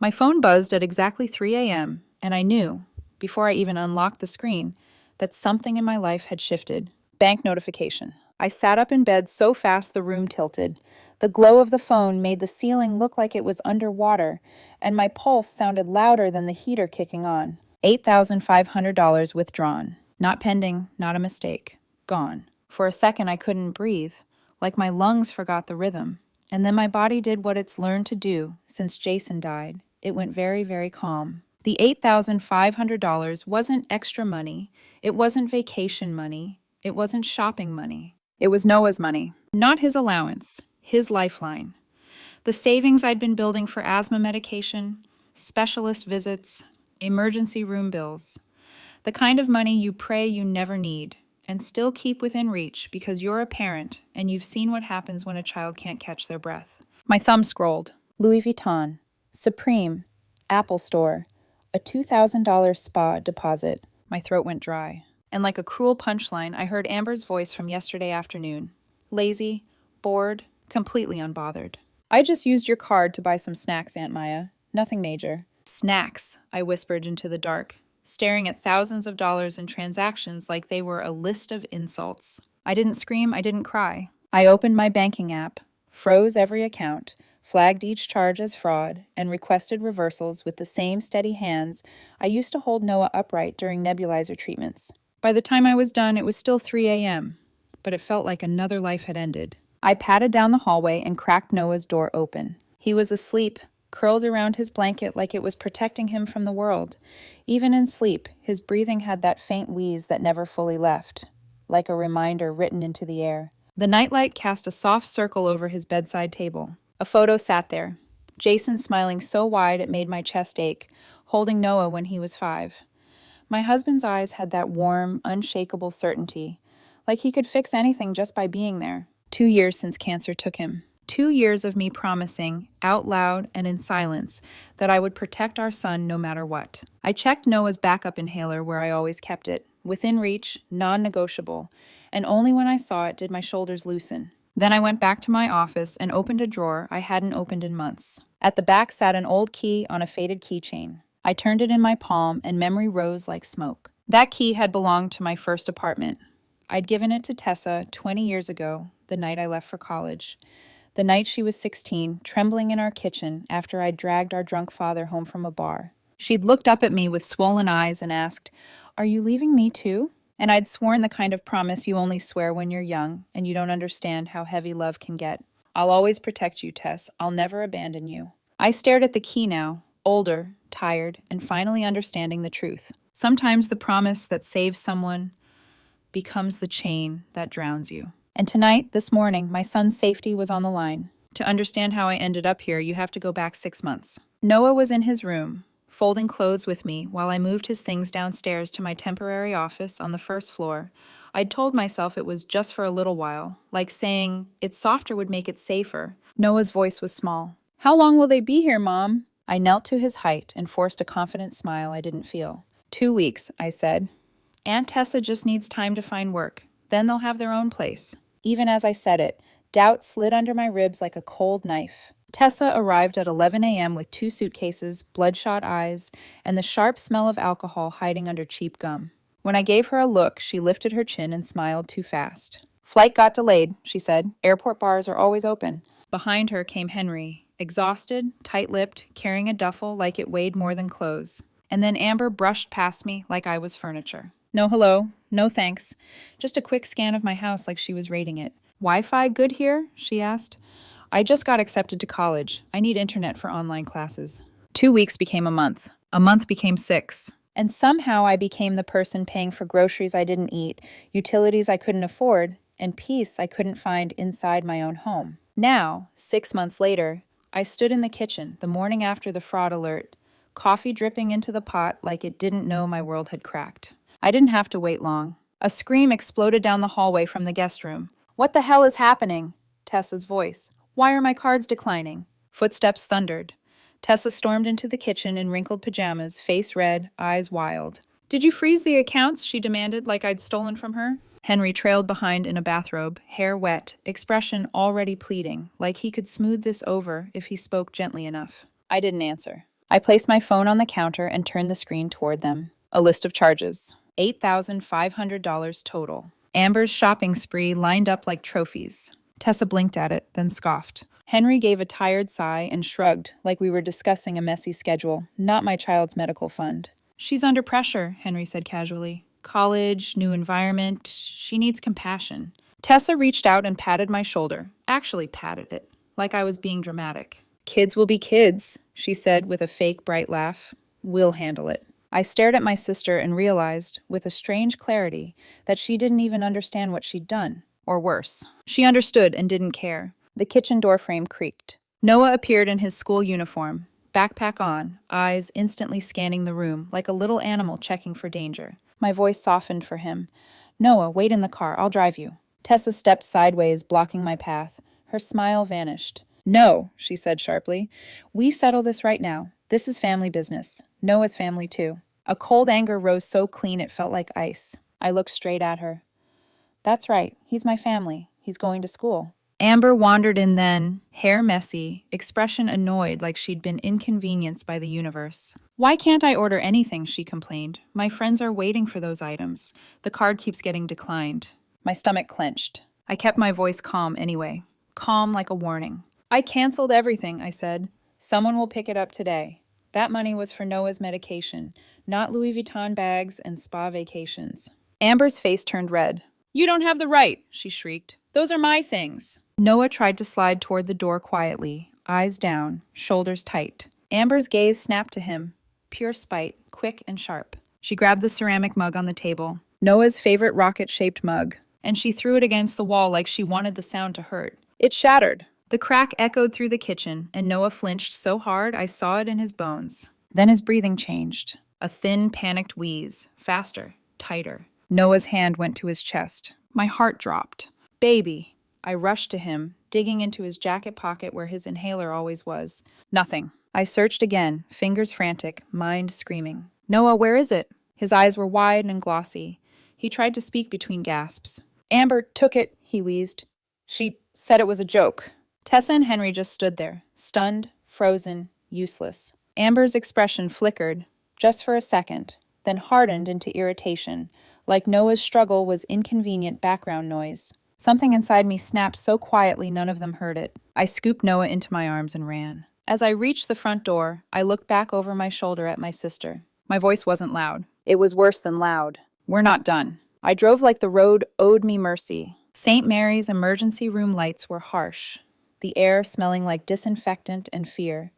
My phone buzzed at exactly 3 a.m., and I knew, before I even unlocked the screen, that something in my life had shifted. Bank notification. I sat up in bed so fast the room tilted. The glow of the phone made the ceiling look like it was underwater, and my pulse sounded louder than the heater kicking on. $8,500 withdrawn. Not pending, not a mistake. Gone. For a second I couldn't breathe, like my lungs forgot the rhythm. And then my body did what it's learned to do since Jason died. It went very, very calm. The $8,500 wasn't extra money. It wasn't vacation money. It wasn't shopping money. It was Noah's money. Not his allowance, his lifeline. The savings I'd been building for asthma medication, specialist visits, emergency room bills. The kind of money you pray you never need and still keep within reach because you're a parent and you've seen what happens when a child can't catch their breath. My thumb scrolled. Louis Vuitton, Supreme, Apple Store, a $2,000 spa deposit. My throat went dry. And like a cruel punchline, I heard Amber's voice from yesterday afternoon. Lazy, bored, completely unbothered. I just used your card to buy some snacks, Aunt Maya. Nothing major. Snacks, I whispered into the dark, staring at thousands of dollars in transactions like they were a list of insults. I didn't scream, I didn't cry. I opened my banking app, froze every account, flagged each charge as fraud, and requested reversals with the same steady hands I used to hold Noah upright during nebulizer treatments. By the time I was done, it was still 3 a.m., but it felt like another life had ended. I padded down the hallway and cracked Noah's door open. He was asleep, curled around his blanket like it was protecting him from the world. Even in sleep, his breathing had that faint wheeze that never fully left, like a reminder written into the air. The nightlight cast a soft circle over his bedside table. A photo sat there, Jason smiling so wide it made my chest ache, holding Noah when he was 5. My husband's eyes had that warm, unshakable certainty, like he could fix anything just by being there. 2 years since cancer took him. 2 years of me promising, out loud and in silence, that I would protect our son no matter what. I checked Noah's backup inhaler where I always kept it, within reach, non-negotiable, and only when I saw it did my shoulders loosen. Then I went back to my office and opened a drawer I hadn't opened in months. At the back sat an old key on a faded keychain. I turned it in my palm and memory rose like smoke. That key had belonged to my first apartment. I'd given it to Tessa 20 years ago, the night I left for college. The night she was 16, trembling in our kitchen after I'd dragged our drunk father home from a bar. She'd looked up at me with swollen eyes and asked, "Are you leaving me too?" And I'd sworn the kind of promise you only swear when you're young and you don't understand how heavy love can get. "I'll always protect you, Tess. I'll never abandon you." I stared at the key now, older, tired, and finally understanding the truth. Sometimes the promise that saves someone becomes the chain that drowns you. And tonight, this morning, my son's safety was on the line. To understand how I ended up here, you have to go back 6 months. Noah was in his room, folding clothes with me while I moved his things downstairs to my temporary office on the first floor. I'd told myself it was just for a little while, like saying it's softer would make it safer. Noah's voice was small. "How long will they be here, Mom?" I knelt to his height and forced a confident smile I didn't feel. 2 weeks, I said. Aunt Tessa just needs time to find work. Then they'll have their own place. Even as I said it, doubt slid under my ribs like a cold knife. Tessa arrived at 11 a.m. with 2 suitcases, bloodshot eyes, and the sharp smell of alcohol hiding under cheap gum. When I gave her a look, she lifted her chin and smiled too fast. "Flight got delayed," she said. "Airport bars are always open." Behind her came Henry, exhausted, tight-lipped, carrying a duffel like it weighed more than clothes. And then Amber brushed past me like I was furniture. No hello, no thanks. Just a quick scan of my house like she was rating it. "Wi-Fi good here?" she asked. "I just got accepted to college. I need internet for online classes." 2 weeks became a month. A month became 6. And somehow I became the person paying for groceries I didn't eat, utilities I couldn't afford, and peace I couldn't find inside my own home. Now, 6 months later, I stood in the kitchen the morning after the fraud alert, coffee dripping into the pot like it didn't know my world had cracked. I didn't have to wait long. A scream exploded down the hallway from the guest room. "What the hell is happening?" Tessa's voice. "Why are my cards declining?" Footsteps thundered. Tessa stormed into the kitchen in wrinkled pajamas, face red, eyes wild. "Did you freeze the accounts?" she demanded, like I'd stolen from her. Henry trailed behind in a bathrobe, hair wet, expression already pleading, like he could smooth this over if he spoke gently enough. I didn't answer. I placed my phone on the counter and turned the screen toward them. A list of charges. $8,500 total. Amber's shopping spree lined up like trophies. Tessa blinked at it, then scoffed. Henry gave a tired sigh and shrugged, like we were discussing a messy schedule, not my child's medical fund. She's under pressure, Henry said casually. College, new environment, she needs compassion. Tessa reached out and patted my shoulder, actually patted it, like I was being dramatic. Kids will be kids, she said with a fake bright laugh. We'll handle it. I stared at my sister and realized, with a strange clarity, that she didn't even understand what she'd done. Or worse, she understood and didn't care. The kitchen door frame creaked. Noah appeared in his school uniform, backpack on, eyes instantly scanning the room like a little animal checking for danger. My voice softened for him. Noah, wait in the car, I'll drive you. Tessa stepped sideways, blocking my path. Her smile vanished. No, she said sharply. We settle this right now. This is family business. Noah's family too. A cold anger rose so clean it felt like ice. I looked straight at her. That's right, he's my family. He's going to school. Amber wandered in then, hair messy, expression annoyed like she'd been inconvenienced by the universe. Why can't I order anything, she complained. My friends are waiting for those items. The card keeps getting declined. My stomach clenched. I kept my voice calm anyway. Calm like a warning. I canceled everything, I said. Someone will pick it up today. That money was for Noah's medication, not Louis Vuitton bags and spa vacations. Amber's face turned red. You don't have the right, she shrieked. Those are my things. Noah tried to slide toward the door quietly, eyes down, shoulders tight. Amber's gaze snapped to him. Pure spite, quick and sharp. She grabbed the ceramic mug on the table, Noah's favorite rocket-shaped mug, and she threw it against the wall like she wanted the sound to hurt. It shattered. The crack echoed through the kitchen, and Noah flinched so hard I saw it in his bones. Then his breathing changed. A thin, panicked wheeze. Faster. Tighter. Noah's hand went to his chest. My heart dropped. Baby. I rushed to him, digging into his jacket pocket where his inhaler always was. Nothing. I searched again, fingers frantic, mind screaming. Noah, where is it? His eyes were wide and glossy. He tried to speak between gasps. Amber took it, he wheezed. She said it was a joke. Tessa and Henry just stood there, stunned, frozen, useless. Amber's expression flickered, just for a second, then hardened into irritation, like Noah's struggle was inconvenient background noise. Something inside me snapped so quietly none of them heard it. I scooped Noah into my arms and ran. As I reached the front door, I looked back over my shoulder at my sister. My voice wasn't loud. It was worse than loud. We're not done. I drove like the road owed me mercy. St. Mary's emergency room lights were harsh, the air smelling like disinfectant and fear.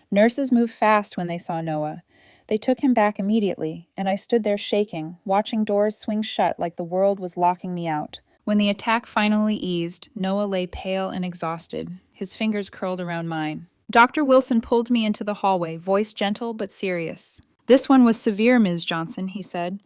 Nurses moved fast when they saw Noah. They took him back immediately, and I stood there shaking, watching doors swing shut like the world was locking me out. When the attack finally eased, Noah lay pale and exhausted, his fingers curled around mine. Dr. Wilson pulled me into the hallway, voice gentle but serious. This one was severe, Ms. Johnson, he said.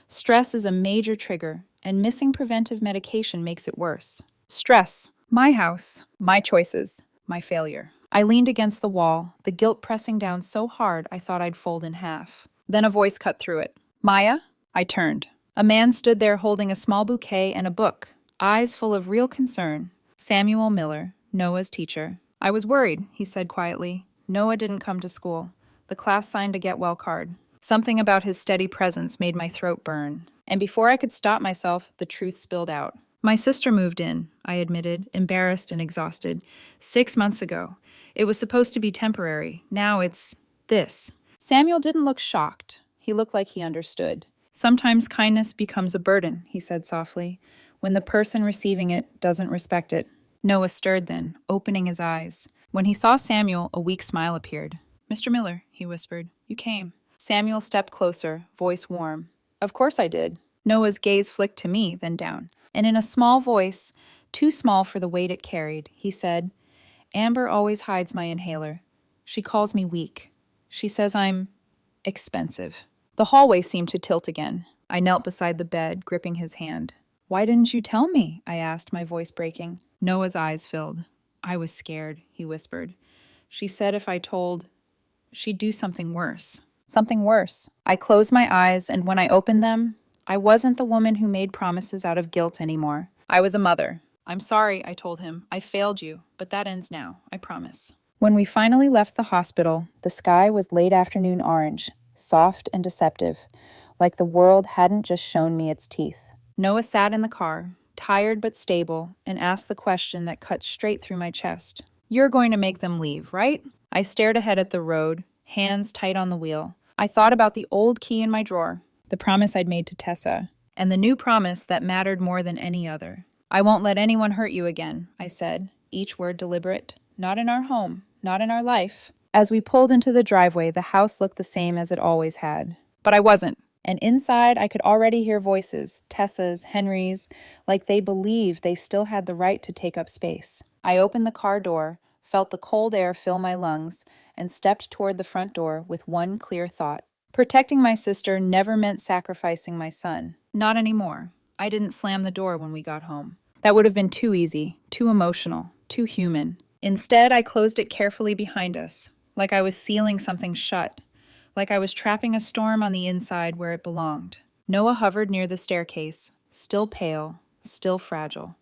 Stress is a major trigger, and missing preventive medication makes it worse. Stress. My house. My choices. My failure. I leaned against the wall, the guilt pressing down so hard I thought I'd fold in half. Then a voice cut through it. Maya? I turned. A man stood there holding a small bouquet and a book, eyes full of real concern. Samuel Miller, Noah's teacher. I was worried, he said quietly. Noah didn't come to school. The class signed a get well card. Something about his steady presence made my throat burn. And before I could stop myself, the truth spilled out. My sister moved in, I admitted, embarrassed and exhausted. 6 months ago. It was supposed to be temporary. Now it's this. Samuel didn't look shocked. He looked like he understood. Sometimes kindness becomes a burden, he said softly, when the person receiving it doesn't respect it. Noah stirred then, opening his eyes. When he saw Samuel, a weak smile appeared. Mr. Miller, he whispered, you came. Samuel stepped closer, voice warm. Of course I did. Noah's gaze flicked to me, then down. And in a small voice, too small for the weight it carried, he said, Amber always hides my inhaler. She calls me weak. She says I'm expensive. The hallway seemed to tilt again. I knelt beside the bed, gripping his hand. Why didn't you tell me? I asked, my voice breaking. Noah's eyes filled. I was scared, he whispered. She said if I told, she'd do something worse. Something worse. I closed my eyes, and when I opened them, I wasn't the woman who made promises out of guilt anymore. I was a mother. I'm sorry, I told him. I failed you, but that ends now, I promise. When we finally left the hospital, the sky was late afternoon orange, soft and deceptive, like the world hadn't just shown me its teeth. Noah sat in the car, tired but stable, and asked the question that cut straight through my chest. "You're going to make them leave, right?" I stared ahead at the road, hands tight on the wheel. I thought about the old key in my drawer, the promise I'd made to Tessa, and the new promise that mattered more than any other. "I won't let anyone hurt you again," I said, each word deliberate. "Not in our home, not in our life." As we pulled into the driveway, the house looked the same as it always had. But I wasn't. And inside, I could already hear voices, Tessa's, Henry's, like they believed they still had the right to take up space. I opened the car door, felt the cold air fill my lungs, and stepped toward the front door with one clear thought. Protecting my sister never meant sacrificing my son. Not anymore. I didn't slam the door when we got home. That would have been too easy, too emotional, too human. Instead, I closed it carefully behind us, like I was sealing something shut, like I was trapping a storm on the inside where it belonged. Noah hovered near the staircase, still pale, still fragile.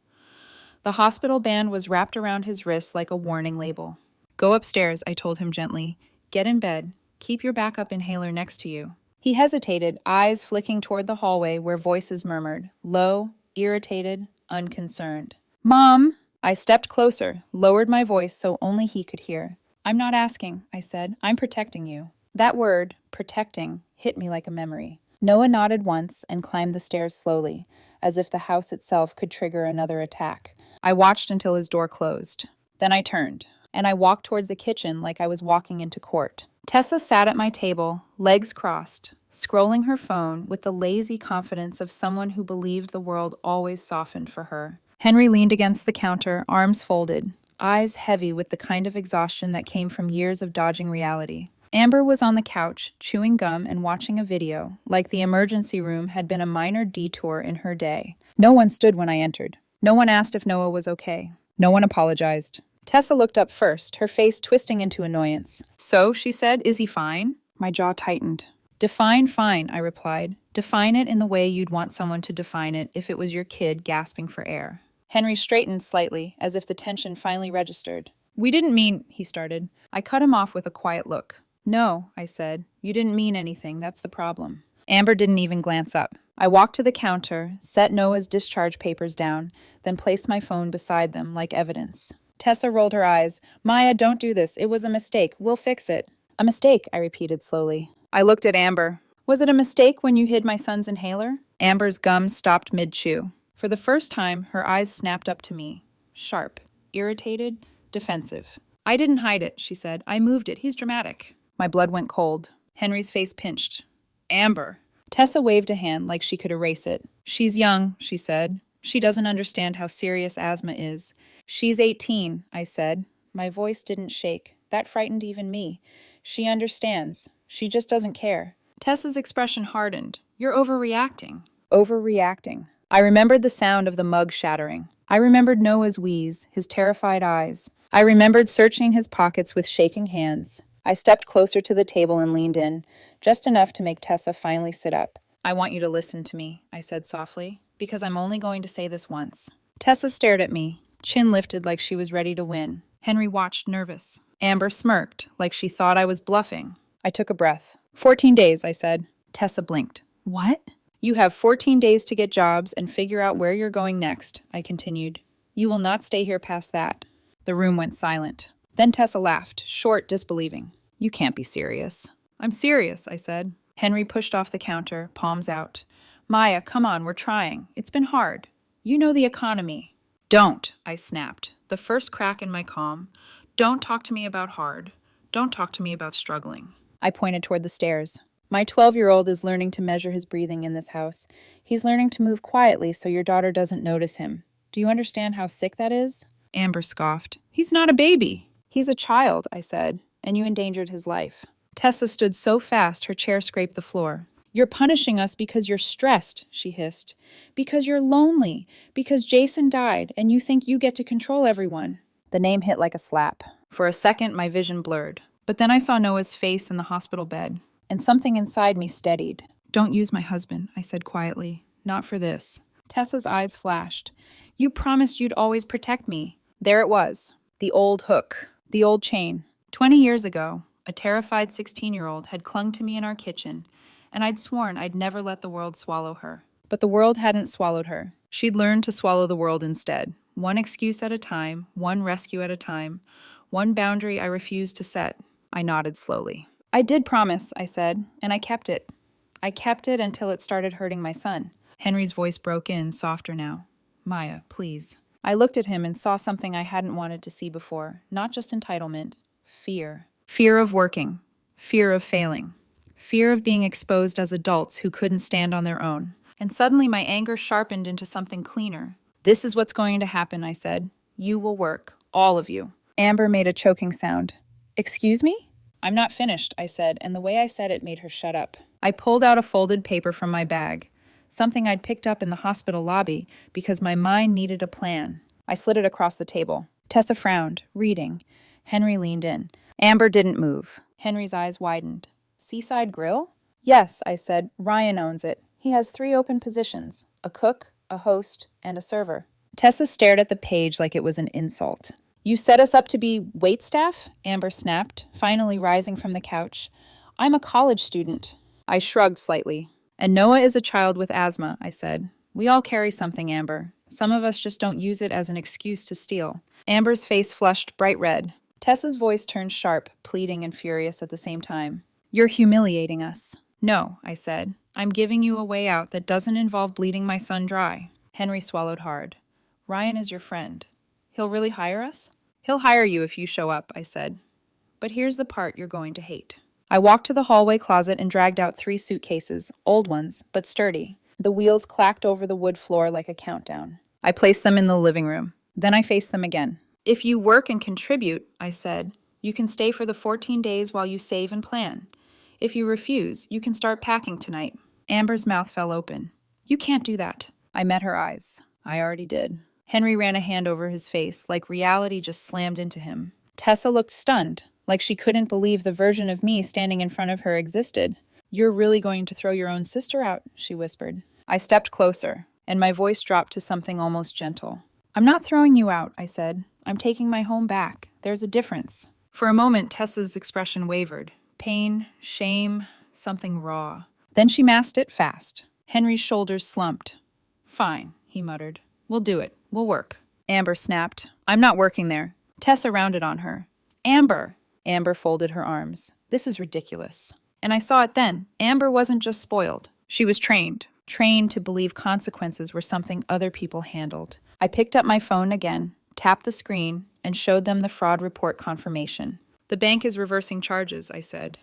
The hospital band was wrapped around his wrist like a warning label. "Go upstairs," I told him gently. "Get in bed. Keep your backup inhaler next to you." He hesitated, eyes flicking toward the hallway where voices murmured, low, irritated, unconcerned. "Mom!" I stepped closer, lowered my voice so only he could hear. "I'm not asking," I said. "I'm protecting you." That word, protecting, hit me like a memory. Noah nodded once and climbed the stairs slowly, as if the house itself could trigger another attack. I watched until his door closed. Then I turned, and I walked towards the kitchen like I was walking into court. Tessa sat at my table, legs crossed, scrolling her phone with the lazy confidence of someone who believed the world always softened for her. Henry leaned against the counter, arms folded, eyes heavy with the kind of exhaustion that came from years of dodging reality. Amber was on the couch, chewing gum and watching a video, like the emergency room had been a minor detour in her day. No one stood when I entered. No one asked if Noah was okay. No one apologized. Tessa looked up first, her face twisting into annoyance. "So," she said, "is he fine?" My jaw tightened. "Define fine," I replied. "Define it in the way you'd want someone to define it if it was your kid gasping for air." Henry straightened slightly, as if the tension finally registered. "We didn't mean," he started. I cut him off with a quiet look. "No," I said. "You didn't mean anything, that's the problem." Amber didn't even glance up. I walked to the counter, set Noah's discharge papers down, then placed my phone beside them like evidence. Tessa rolled her eyes. "Maya, don't do this. It was a mistake. We'll fix it." "A mistake," I repeated slowly. I looked at Amber. "Was it a mistake when you hid my son's inhaler?" Amber's gums stopped mid-chew. For the first time, her eyes snapped up to me. Sharp, irritated, defensive. "I didn't hide it," she said. "I moved it. He's dramatic." My blood went cold. Henry's face pinched. "Amber." Tessa waved a hand like she could erase it. "She's young," she said. "She doesn't understand how serious asthma is." "She's 18, I said. My voice didn't shake. That frightened even me. "She understands. She just doesn't care." Tessa's expression hardened. "You're overreacting." Overreacting. I remembered the sound of the mug shattering. I remembered Noah's wheeze, his terrified eyes. I remembered searching his pockets with shaking hands. I stepped closer to the table and leaned in, just enough to make Tessa finally sit up. "I want you to listen to me," I said softly, "because I'm only going to say this once." Tessa stared at me, chin lifted like she was ready to win. Henry watched nervous. Amber smirked, like she thought I was bluffing. I took a breath. 14 days, I said. Tessa blinked. "What?" "You have 14 days to get jobs and figure out where you're going next," I continued. "You will not stay here past that." The room went silent. Then Tessa laughed, short, disbelieving. "You can't be serious." "I'm serious," I said. Henry pushed off the counter, palms out. "Maya, come on, we're trying. It's been hard. You know the economy." "Don't," I snapped, the first crack in my calm. "Don't talk to me about hard. Don't talk to me about struggling." I pointed toward the stairs. "My 12-year-old is learning to measure his breathing in this house. He's learning to move quietly so your daughter doesn't notice him. Do you understand how sick that is?" Amber scoffed. "He's not a baby." "He's a child," I said, "and you endangered his life." Tessa stood so fast her chair scraped the floor. "You're punishing us because you're stressed," she hissed. "Because you're lonely. Because Jason died, and you think you get to control everyone." The name hit like a slap. For a second, my vision blurred. But then I saw Noah's face in the hospital bed, and something inside me steadied. "Don't use my husband," I said quietly. "Not for this." Tessa's eyes flashed. "You promised you'd always protect me." There it was. The old hook. The old chain. 20 years ago, a terrified 16-year-old had clung to me in our kitchen, and I'd sworn I'd never let the world swallow her. But the world hadn't swallowed her. She'd learned to swallow the world instead, one excuse at a time, one rescue at a time, one boundary I refused to set. I nodded slowly. I did promise, I said, and I kept it. I kept it until it started hurting my son. Henry's voice broke in, softer now. Maya, please. I looked at him and saw something I hadn't wanted to see before, not just entitlement. Fear. Fear of working. Fear of failing. Fear of being exposed as adults who couldn't stand on their own. And suddenly my anger sharpened into something cleaner. This is what's going to happen, I said. You will work. All of you. Amber made a choking sound. Excuse me? I'm not finished, I said, and the way I said it made her shut up. I pulled out a folded paper from my bag, something I'd picked up in the hospital lobby because my mind needed a plan. I slid it across the table. Tessa frowned, reading. Henry leaned in. Amber didn't move. Henry's eyes widened. Seaside Grill? Yes, I said. Ryan owns it. He has 3 open positions, a cook, a host, and a server. Tessa stared at the page like it was an insult. You set us up to be waitstaff? Amber snapped, finally rising from the couch. I'm a college student. I shrugged slightly. And Noah is a child with asthma, I said. We all carry something, Amber. Some of us just don't use it as an excuse to steal. Amber's face flushed bright red. Tessa's voice turned sharp, pleading and furious at the same time. You're humiliating us. No, I said. I'm giving you a way out that doesn't involve bleeding my son dry. Henry swallowed hard. Ryan is your friend. He'll really hire us? He'll hire you if you show up, I said. But here's the part you're going to hate. I walked to the hallway closet and dragged out 3 suitcases, old ones, but sturdy. The wheels clacked over the wood floor like a countdown. I placed them in the living room. Then I faced them again. If you work and contribute, I said, you can stay for the 14 days while you save and plan. If you refuse, you can start packing tonight. Amber's mouth fell open. You can't do that. I met her eyes. I already did. Henry ran a hand over his face, like reality just slammed into him. Tessa looked stunned, like she couldn't believe the version of me standing in front of her existed. You're really going to throw your own sister out, she whispered. I stepped closer, and my voice dropped to something almost gentle. I'm not throwing you out, I said. I'm taking my home back. There's a difference. For a moment, Tessa's expression wavered. Pain, shame, something raw. Then she masked it fast. Henry's shoulders slumped. Fine, he muttered. We'll do it. We'll work. Amber snapped. I'm not working there. Tessa rounded on her. Amber! Amber folded her arms. This is ridiculous. And I saw it then. Amber wasn't just spoiled. She was trained. Trained to believe consequences were something other people handled. I picked up my phone again, tapped the screen, and showed them the fraud report confirmation. The bank is reversing charges, I said.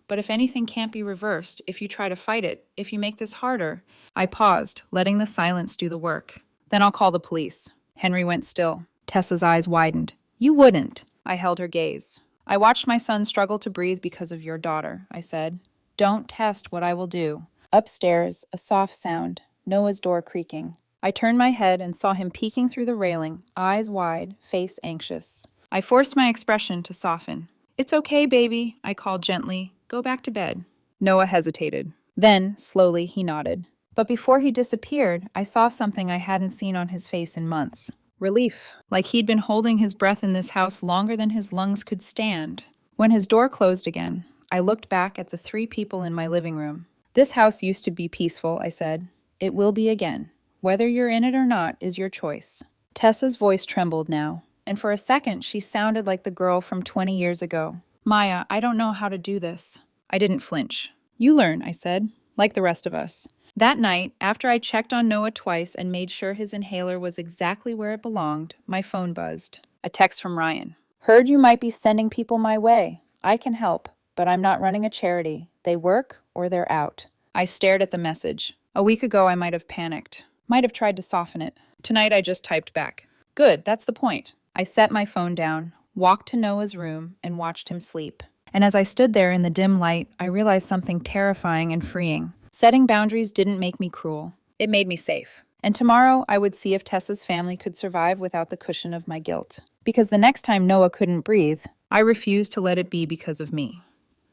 But if anything can't be reversed, if you try to fight it, if you make this harder... I paused, letting the silence do the work. Then I'll call the police. Henry went still. Tessa's eyes widened. You wouldn't. I held her gaze. I watched my son struggle to breathe because of your daughter, I said. Don't test what I will do. Upstairs, a soft sound, Noah's door creaking. I turned my head and saw him peeking through the railing, eyes wide, face anxious. I forced my expression to soften. It's okay, baby, I called gently. Go back to bed. Noah hesitated. Then, slowly, he nodded. But before he disappeared, I saw something I hadn't seen on his face in months. Relief, like he'd been holding his breath in this house longer than his lungs could stand. When his door closed again, I looked back at the 3 people in my living room. This house used to be peaceful, I said. It will be again. Whether you're in it or not is your choice. Tessa's voice trembled now, and for a second she sounded like the girl from 20 years ago. Maya, I don't know how to do this. I didn't flinch. You learn, I said, like the rest of us. That night, after I checked on Noah twice and made sure his inhaler was exactly where it belonged, my phone buzzed. A text from Ryan. Heard you might be sending people my way. I can help, but I'm not running a charity. They work or they're out. I stared at the message. A week ago, I might have panicked. Might have tried to soften it. Tonight, I just typed back. Good, that's the point. I set my phone down, walked to Noah's room, and watched him sleep. And as I stood there in the dim light, I realized something terrifying and freeing. Setting boundaries didn't make me cruel. It made me safe. And tomorrow, I would see if Tessa's family could survive without the cushion of my guilt. Because the next time Noah couldn't breathe, I refused to let it be because of me.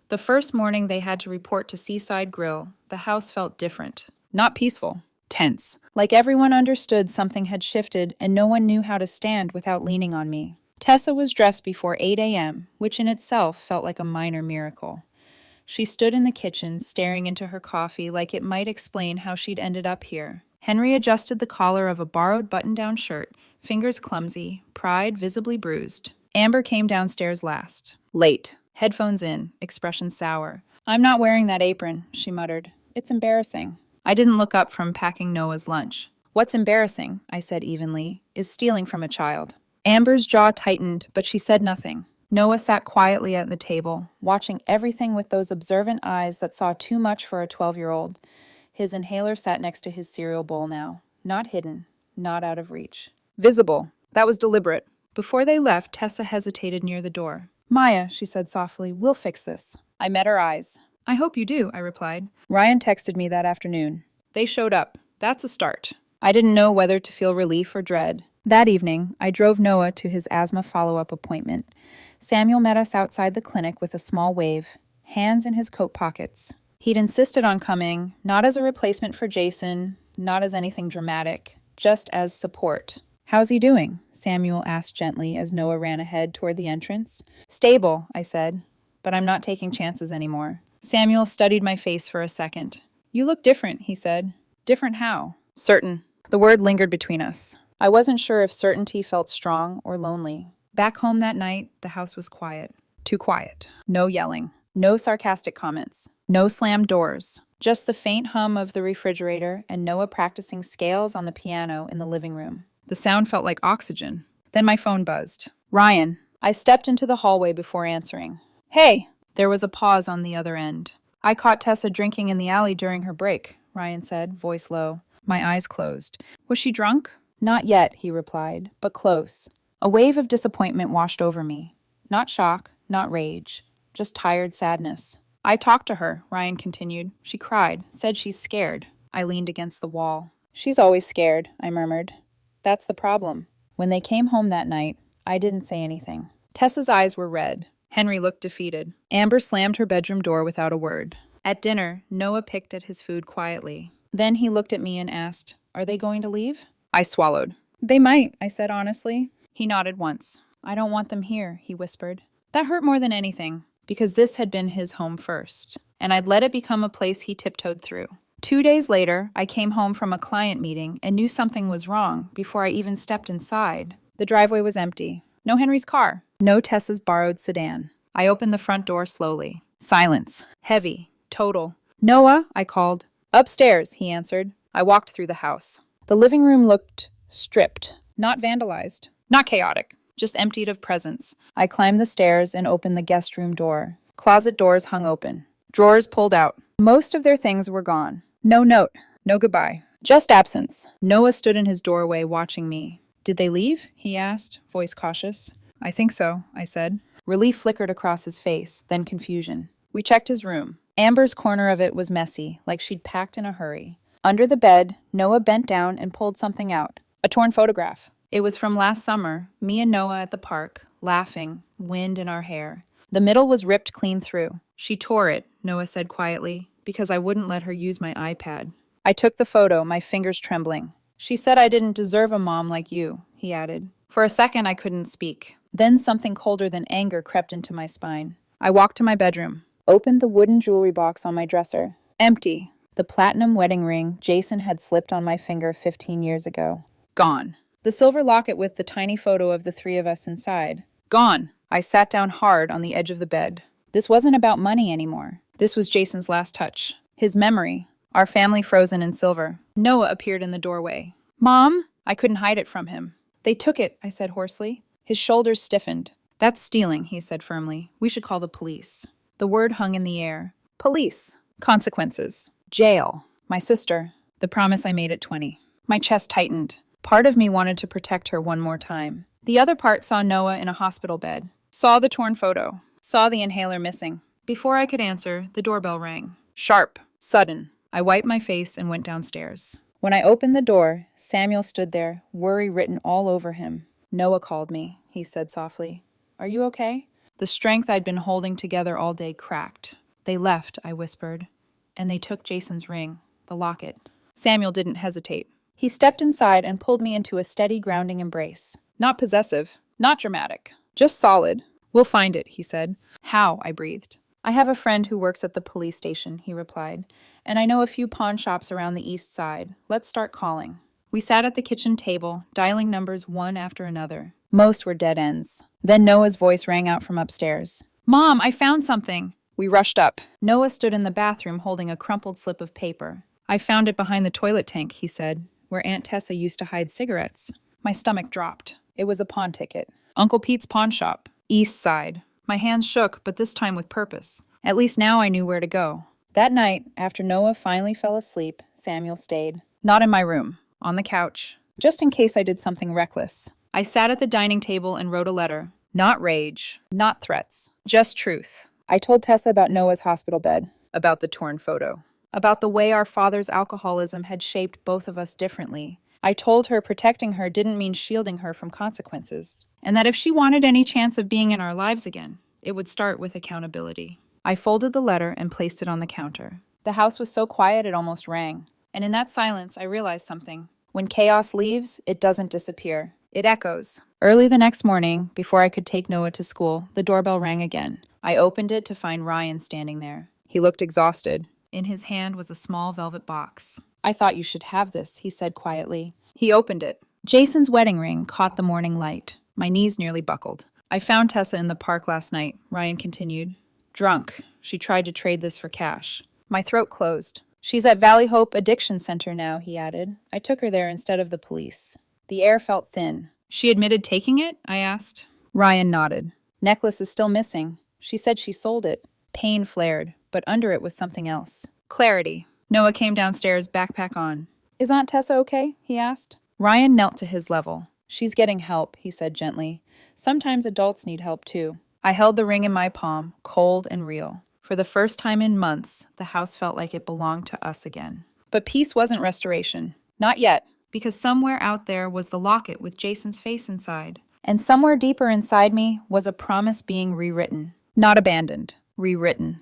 The first morning they had to report to Seaside Grill, the house felt different. Not peaceful. Tense. Like everyone understood something had shifted and no one knew how to stand without leaning on me. Tessa was dressed before 8 a.m., which in itself felt like a minor miracle. She stood in the kitchen, staring into her coffee like it might explain how she'd ended up here. Henry adjusted the collar of a borrowed button-down shirt, fingers clumsy, pride visibly bruised. Amber came downstairs last. Late. Headphones in, expression sour. "I'm not wearing that apron," she muttered. "It's embarrassing." I didn't look up from packing Noah's lunch. "What's embarrassing," I said evenly, "is stealing from a child." Amber's jaw tightened, but she said nothing. Noah sat quietly at the table, watching everything with those observant eyes that saw too much for a 12-year-old. His inhaler sat next to his cereal bowl now. Not hidden, not out of reach. Visible. That was deliberate. Before they left, Tessa hesitated near the door. "Maya," she said softly, "we'll fix this." I met her eyes. "I hope you do," I replied. Ryan texted me that afternoon. They showed up. That's a start. I didn't know whether to feel relief or dread. That evening, I drove Noah to his asthma follow-up appointment. Samuel met us outside the clinic with a small wave, hands in his coat pockets. He'd insisted on coming, not as a replacement for Jason, not as anything dramatic, just as support. "How's he doing?" Samuel asked gently as Noah ran ahead toward the entrance. "Stable," I said, "but I'm not taking chances anymore." Samuel studied my face for a second. "You look different," he said. "Different how?" "Certain." The word lingered between us. I wasn't sure if certainty felt strong or lonely. Back home that night, the house was quiet. Too quiet. No yelling. No sarcastic comments. No slammed doors. Just the faint hum of the refrigerator and Noah practicing scales on the piano in the living room. The sound felt like oxygen. Then my phone buzzed. "Ryan." I stepped into the hallway before answering. "Hey." There was a pause on the other end. "I caught Tessa drinking in the alley during her break," Ryan said, voice low. My eyes closed. "Was she drunk?" "Not yet," he replied, "but close." A wave of disappointment washed over me. Not shock, not rage, just tired sadness. "I talked to her," Ryan continued. "She cried, said she's scared." I leaned against the wall. "She's always scared," I murmured. "That's the problem." When they came home that night, I didn't say anything. Tessa's eyes were red. Henry looked defeated. Amber slammed her bedroom door without a word. At dinner, Noah picked at his food quietly. Then he looked at me and asked, "Are they going to leave?" I swallowed. "They might," I said honestly. He nodded once. "I don't want them here," he whispered. That hurt more than anything, because this had been his home first, and I'd let it become a place he tiptoed through. 2 days later, I came home from a client meeting and knew something was wrong before I even stepped inside. The driveway was empty. No Henry's car. No Tessa's borrowed sedan. I opened the front door slowly. Silence. Heavy. Total. "Noah," I called. "Upstairs," he answered. I walked through the house. The living room looked stripped. Not vandalized. Not chaotic. Just emptied of presence. I climbed the stairs and opened the guest room door. Closet doors hung open. Drawers pulled out. Most of their things were gone. No note. No goodbye. Just absence. Noah stood in his doorway watching me. "Did they leave?" he asked, voice cautious. "I think so," I said. Relief flickered across his face, then confusion. We checked his room. Amber's corner of it was messy, like she'd packed in a hurry. Under the bed, Noah bent down and pulled something out. A torn photograph. It was from last summer, me and Noah at the park, laughing, wind in our hair. The middle was ripped clean through. "She tore it," Noah said quietly, "because I wouldn't let her use my iPad." I took the photo, my fingers trembling. "She said I didn't deserve a mom like you," he added. For a second, I couldn't speak. Then something colder than anger crept into my spine. I walked to my bedroom, opened the wooden jewelry box on my dresser. Empty. The platinum wedding ring Jason had slipped on my finger 15 years ago. Gone. The silver locket with the tiny photo of the three of us inside. Gone. I sat down hard on the edge of the bed. This wasn't about money anymore. This was Jason's last touch. His memory. Our family frozen in silver. Noah appeared in the doorway. "Mom?" I couldn't hide it from him. "They took it," I said hoarsely. His shoulders stiffened. "That's stealing," he said firmly. "We should call the police." The word hung in the air. Police. Consequences. Jail. My sister. The promise I made at 20. My chest tightened. Part of me wanted to protect her one more time. The other part saw Noah in a hospital bed. Saw the torn photo. Saw the inhaler missing. Before I could answer, the doorbell rang. Sharp. Sudden. I wiped my face and went downstairs. When I opened the door, Samuel stood there, worry written all over him. "Noah called me," he said softly. "Are you okay?" The strength I'd been holding together all day cracked. "They left," I whispered. "And they took Jason's ring, the locket." Samuel didn't hesitate. He stepped inside and pulled me into a steady, grounding embrace. Not possessive, Not dramatic. Just solid. We'll find it, he said. How? I breathed. I have a friend who works at the police station, he replied, and I know a few pawn shops around the east side. Let's start calling. We sat at the kitchen table, dialing numbers one after another. Most were dead ends. Then Noah's voice rang out from upstairs. Mom, I found something. We rushed up. Noah stood in the bathroom holding a crumpled slip of paper. I found it behind the toilet tank, he said, where Aunt Tessa used to hide cigarettes. My stomach dropped. It was a pawn ticket. Uncle Pete's pawn shop. East side. My hands shook, but this time with purpose. At least now I knew where to go. That night, after Noah finally fell asleep, Samuel stayed. Not in my room. On the couch. Just in case I did something reckless. I sat at the dining table and wrote a letter. Not rage. Not threats. Just truth. I told Tessa about Noah's hospital bed. About the torn photo. About the way our father's alcoholism had shaped both of us differently. I told her protecting her didn't mean shielding her from consequences. And that if she wanted any chance of being in our lives again, it would start with accountability. I folded the letter and placed it on the counter. The house was so quiet it almost rang. And in that silence, I realized something. When chaos leaves, it doesn't disappear. It echoes. Early the next morning, before I could take Noah to school, the doorbell rang again. I opened it to find Ryan standing there. He looked exhausted. In his hand was a small velvet box. I thought you should have this, he said quietly. He opened it. Jason's wedding ring caught the morning light. My knees nearly buckled. I found Tessa in the park last night, Ryan continued. Drunk. She tried to trade this for cash. My throat closed. She's at Valley Hope Addiction Center now, he added. I took her there instead of the police. The air felt thin. She admitted taking it? I asked. Ryan nodded. Necklace is still missing. She said she sold it. Pain flared, but under it was something else. Clarity. Noah came downstairs, backpack on. Is Aunt Tessa okay? He asked. Ryan knelt to his level. She's getting help, he said gently. Sometimes adults need help too. I held the ring in my palm, cold and real. For the first time in months, the house felt like it belonged to us again. But peace wasn't restoration. Not yet, because somewhere out there was the locket with Jason's face inside. And somewhere deeper inside me was a promise being rewritten. Not abandoned, rewritten.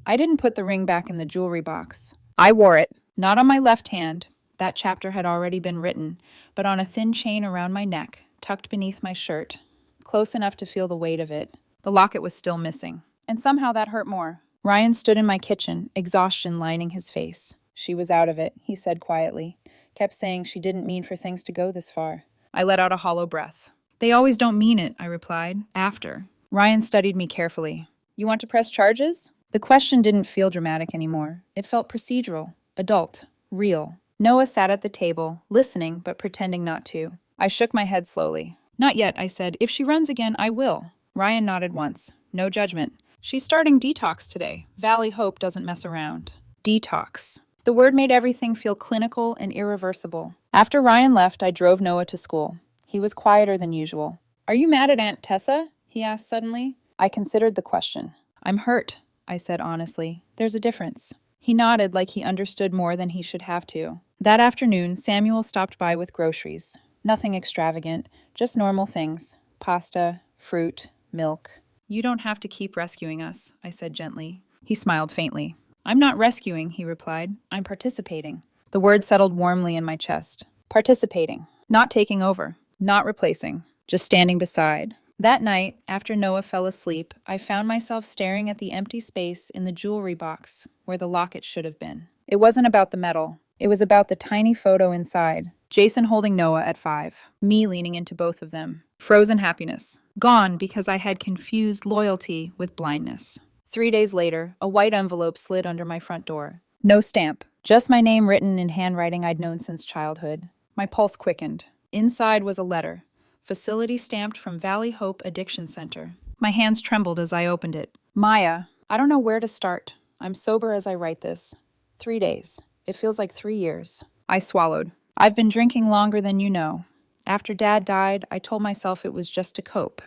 I didn't put the ring back in the jewelry box. I wore it, not on my left hand. That chapter had already been written, but on a thin chain around my neck, tucked beneath my shirt, close enough to feel the weight of it. The locket was still missing, and somehow that hurt more. Ryan stood in my kitchen, exhaustion lining his face. She was out of it, he said quietly. Kept saying she didn't mean for things to go this far. I let out a hollow breath. They always don't mean it, I replied. After. Ryan studied me carefully. You want to press charges? The question didn't feel dramatic anymore. It felt procedural, adult, real. Noah sat at the table, listening but pretending not to. I shook my head slowly. Not yet, I said. If she runs again, I will. Ryan nodded once. No judgment. She's starting detox today. Valley Hope doesn't mess around. Detox. The word made everything feel clinical and irreversible. After Ryan left, I drove Noah to school. He was quieter than usual. Are you mad at Aunt Tessa? He asked suddenly. I considered the question. I'm hurt, I said honestly. There's a difference. He nodded like he understood more than he should have to. That afternoon, Samuel stopped by with groceries. Nothing extravagant, just normal things. Pasta, fruit, milk. You don't have to keep rescuing us, I said gently. He smiled faintly. I'm not rescuing, he replied. I'm participating. The word settled warmly in my chest. Participating. Not taking over. Not replacing. Just standing beside. That night, after Noah fell asleep, I found myself staring at the empty space in the jewelry box where the locket should have been. It wasn't about the metal. It was about the tiny photo inside. Jason holding Noah at 5. Me leaning into both of them. Frozen happiness. Gone because I had confused loyalty with blindness. 3 days later, a white envelope slid under my front door. No stamp. Just my name written in handwriting I'd known since childhood. My pulse quickened. Inside was a letter. Facility stamped from Valley Hope Addiction Center. My hands trembled as I opened it. Maya, I don't know where to start. I'm sober as I write this. 3 days. It feels like 3 years. I swallowed. I've been drinking longer than you know. After Dad died, I told myself it was just to cope.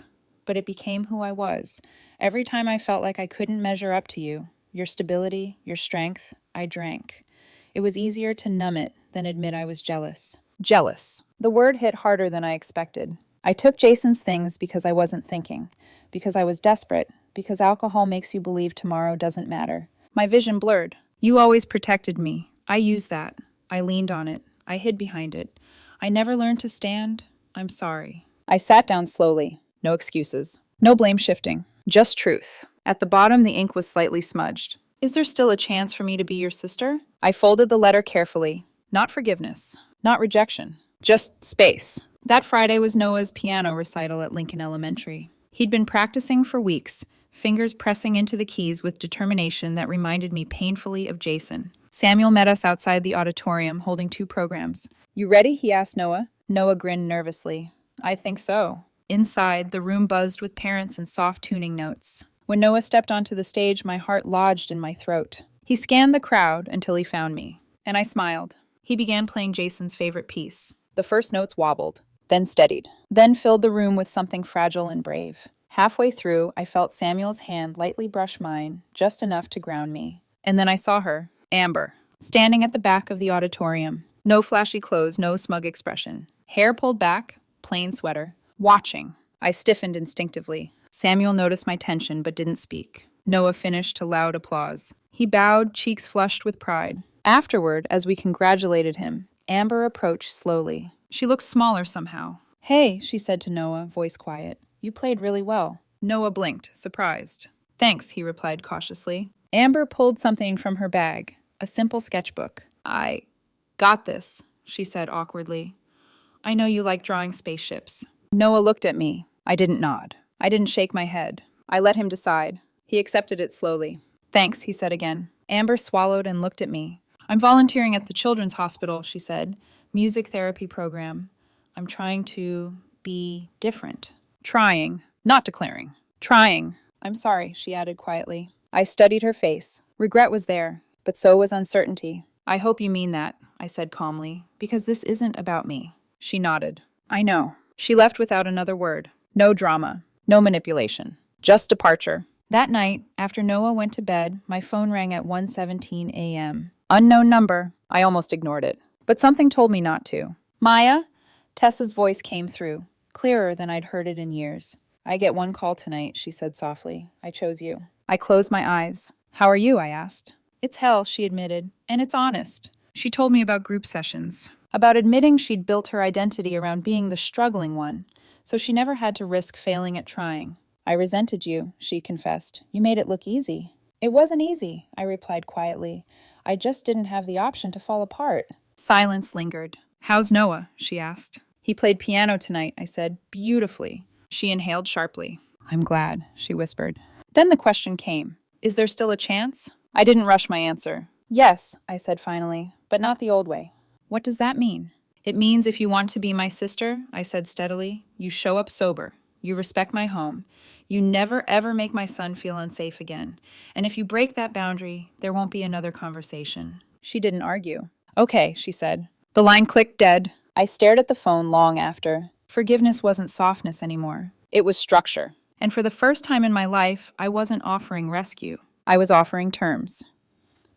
But it became who I was. Every time I felt like I couldn't measure up to you, your stability, your strength, I drank. It was easier to numb it than admit I was jealous. Jealous. The word hit harder than I expected. I took Jason's things because I wasn't thinking, because I was desperate, because alcohol makes you believe tomorrow doesn't matter. My vision blurred. You always protected me. I used that. I leaned on it. I hid behind it. I never learned to stand. I'm sorry. I sat down slowly. No excuses. No blame shifting. Just truth. At the bottom, the ink was slightly smudged. Is there still a chance for me to be your sister? I folded the letter carefully. Not forgiveness. Not rejection. Just space. That Friday was Noah's piano recital at Lincoln Elementary. He'd been practicing for weeks, fingers pressing into the keys with determination that reminded me painfully of Jason. Samuel met us outside the auditorium, holding 2 programs. You ready? He asked Noah. Noah grinned nervously. I think so. Inside, the room buzzed with parents and soft tuning notes. When Noah stepped onto the stage, my heart lodged in my throat. He scanned the crowd until he found me, and I smiled. He began playing Jason's favorite piece. The first notes wobbled, then steadied, then filled the room with something fragile and brave. Halfway through, I felt Samuel's hand lightly brush mine, just enough to ground me. And then I saw her, Amber, standing at the back of the auditorium. No flashy clothes, no smug expression. Hair pulled back, plain sweater. Watching. I stiffened instinctively. Samuel noticed my tension but didn't speak. Noah finished to loud applause. He bowed, cheeks flushed with pride. Afterward, as we congratulated him, Amber approached slowly. She looked smaller somehow. Hey, she said to Noah, voice quiet. You played really well. Noah blinked, surprised. Thanks, he replied cautiously. Amber pulled something from her bag, a simple sketchbook. I got this, she said awkwardly. I know you like drawing spaceships. Noah looked at me. I didn't nod. I didn't shake my head. I let him decide. He accepted it slowly. Thanks, he said again. Amber swallowed and looked at me. I'm volunteering at the Children's Hospital, she said. Music therapy program. I'm trying to be different. Trying, not declaring. Trying. I'm sorry, she added quietly. I studied her face. Regret was there, but so was uncertainty. I hope you mean that, I said calmly, because this isn't about me. She nodded. I know. She left without another word. No drama. No manipulation. Just departure. That night, after Noah went to bed, my phone rang at 1:17 a.m. Unknown number. I almost ignored it. But something told me not to. Maya? Tessa's voice came through, clearer than I'd heard it in years. I get one call tonight, she said softly. I chose you. I closed my eyes. How are you? I asked. It's hell, she admitted. And it's honest. She told me about group sessions. About admitting she'd built her identity around being the struggling one, so she never had to risk failing at trying. I resented you, she confessed. You made it look easy. It wasn't easy, I replied quietly. I just didn't have the option to fall apart. Silence lingered. How's Noah? She asked. He played piano tonight, I said. Beautifully. She inhaled sharply. I'm glad, she whispered. Then the question came. Is there still a chance? I didn't rush my answer. Yes, I said finally, but not the old way. What does that mean? It means if you want to be my sister, I said steadily, you show up sober. You respect my home. You never ever make my son feel unsafe again. And if you break that boundary, there won't be another conversation. She didn't argue. Okay, she said. The line clicked dead. I stared at the phone long after. Forgiveness wasn't softness anymore. It was structure. And for the first time in my life, I wasn't offering rescue. I was offering terms.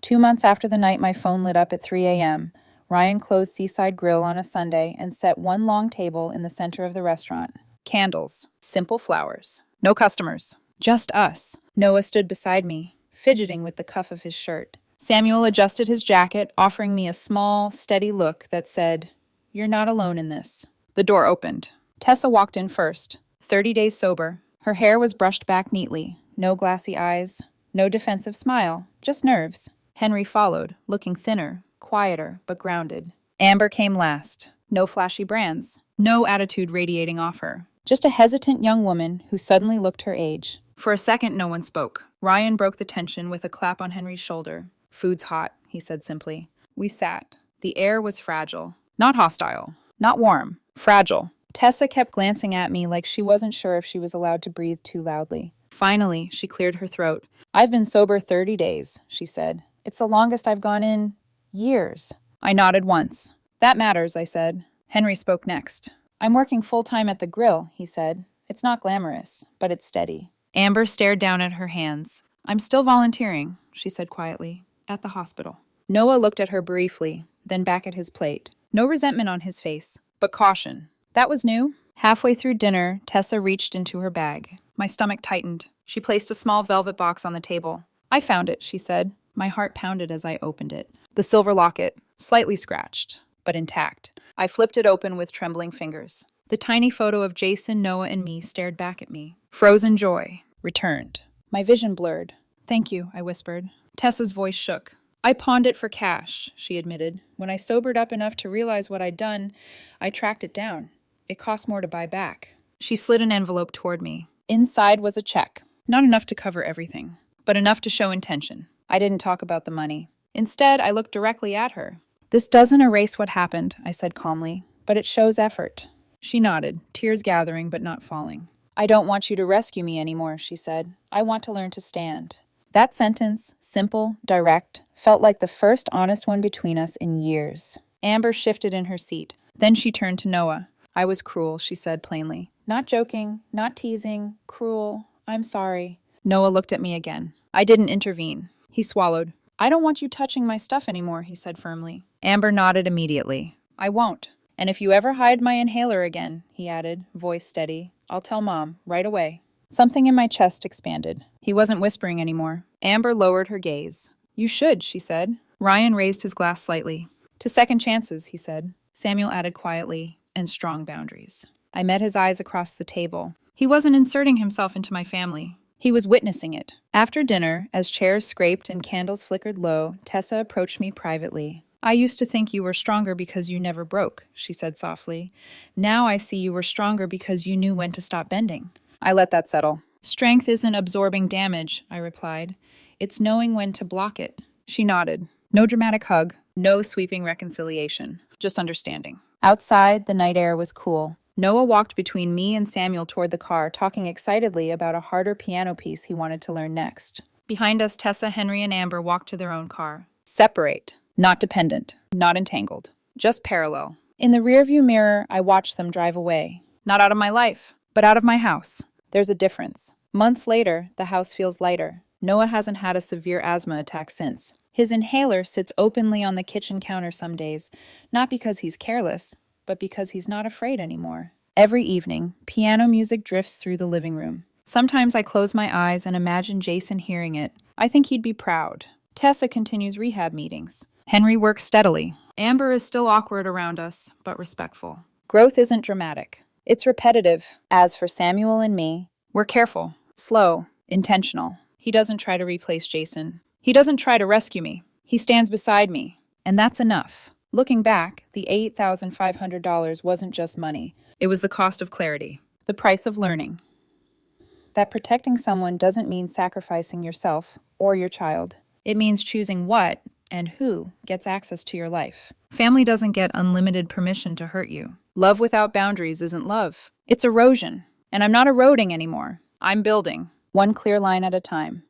2 months after the night my phone lit up at 3 a.m., Ryan closed Seaside Grill on a Sunday and set one long table in the center of the restaurant. Candles. Simple flowers. No customers. Just us. Noah stood beside me, fidgeting with the cuff of his shirt. Samuel adjusted his jacket, offering me a small, steady look that said, You're not alone in this. The door opened. Tessa walked in first, 30 days sober. Her hair was brushed back neatly. No glassy eyes. No defensive smile. Just nerves. Henry followed, looking thinner, quieter, but grounded. Amber came last. No flashy brands. No attitude radiating off her. Just a hesitant young woman who suddenly looked her age. For a second, no one spoke. Ryan broke the tension with a clap on Henry's shoulder. Food's hot, he said simply. We sat. The air was fragile. Not hostile. Not warm. Fragile. Tessa kept glancing at me like she wasn't sure if she was allowed to breathe too loudly. Finally, she cleared her throat. I've been sober 30 days, she said. It's the longest I've gone in years. I nodded once. That matters, I said. Henry spoke next. I'm working full-time at the grill, he said. It's not glamorous, but it's steady. Amber stared down at her hands. I'm still volunteering, she said quietly, at the hospital. Noah looked at her briefly, then back at his plate. No resentment on his face, but caution. That was new. Halfway through dinner, Tessa reached into her bag. My stomach tightened. She placed a small velvet box on the table. I found it, she said. My heart pounded as I opened it. The silver locket, slightly scratched, but intact. I flipped it open with trembling fingers. The tiny photo of Jason, Noah, and me stared back at me. Frozen joy returned. My vision blurred. Thank you, I whispered. Tessa's voice shook. I pawned it for cash, she admitted. When I sobered up enough to realize what I'd done, I tracked it down. It cost more to buy back. She slid an envelope toward me. Inside was a check. Not enough to cover everything, but enough to show intention. I didn't talk about the money. Instead, I looked directly at her. This doesn't erase what happened, I said calmly, but it shows effort. She nodded, tears gathering but not falling. I don't want you to rescue me anymore, she said. I want to learn to stand. That sentence, simple, direct, felt like the first honest one between us in years. Amber shifted in her seat. Then she turned to Noah. I was cruel, she said plainly. Not joking, not teasing, cruel. I'm sorry. Noah looked at me again. I didn't intervene. He swallowed. I don't want you touching my stuff anymore, he said firmly. Amber nodded immediately. I won't. And if you ever hide my inhaler again, he added, voice steady, I'll tell Mom, right away. Something in my chest expanded. He wasn't whispering anymore. Amber lowered her gaze. You should, she said. Ryan raised his glass slightly. To second chances, he said. Samuel added quietly, and strong boundaries. I met his eyes across the table. He wasn't inserting himself into my family. He was witnessing it. After dinner, as chairs scraped and candles flickered low, Tessa approached me privately. I used to think you were stronger because you never broke, she said softly. Now I see you were stronger because you knew when to stop bending. I let that settle. Strength isn't absorbing damage, I replied. It's knowing when to block it. She nodded. No dramatic hug, no sweeping reconciliation, just understanding. Outside, the night air was cool. Noah walked between me and Samuel toward the car, talking excitedly about a harder piano piece he wanted to learn next. Behind us, Tessa, Henry, and Amber walked to their own car. Separate. Not dependent. Not entangled. Just parallel. In the rearview mirror, I watched them drive away. Not out of my life, but out of my house. There's a difference. Months later, the house feels lighter. Noah hasn't had a severe asthma attack since. His inhaler sits openly on the kitchen counter some days, not because he's careless, but because he's not afraid anymore. Every evening, piano music drifts through the living room. Sometimes I close my eyes and imagine Jason hearing it. I think he'd be proud. Tessa continues rehab meetings. Henry works steadily. Amber is still awkward around us, but respectful. Growth isn't dramatic. It's repetitive. As for Samuel and me, we're careful, slow, intentional. He doesn't try to replace Jason. He doesn't try to rescue me. He stands beside me. And that's enough. Looking back, the $8,500 wasn't just money. It was the cost of clarity, the price of learning. That protecting someone doesn't mean sacrificing yourself or your child. It means choosing what and who gets access to your life. Family doesn't get unlimited permission to hurt you. Love without boundaries isn't love. It's erosion. And I'm not eroding anymore. I'm building, one clear line at a time.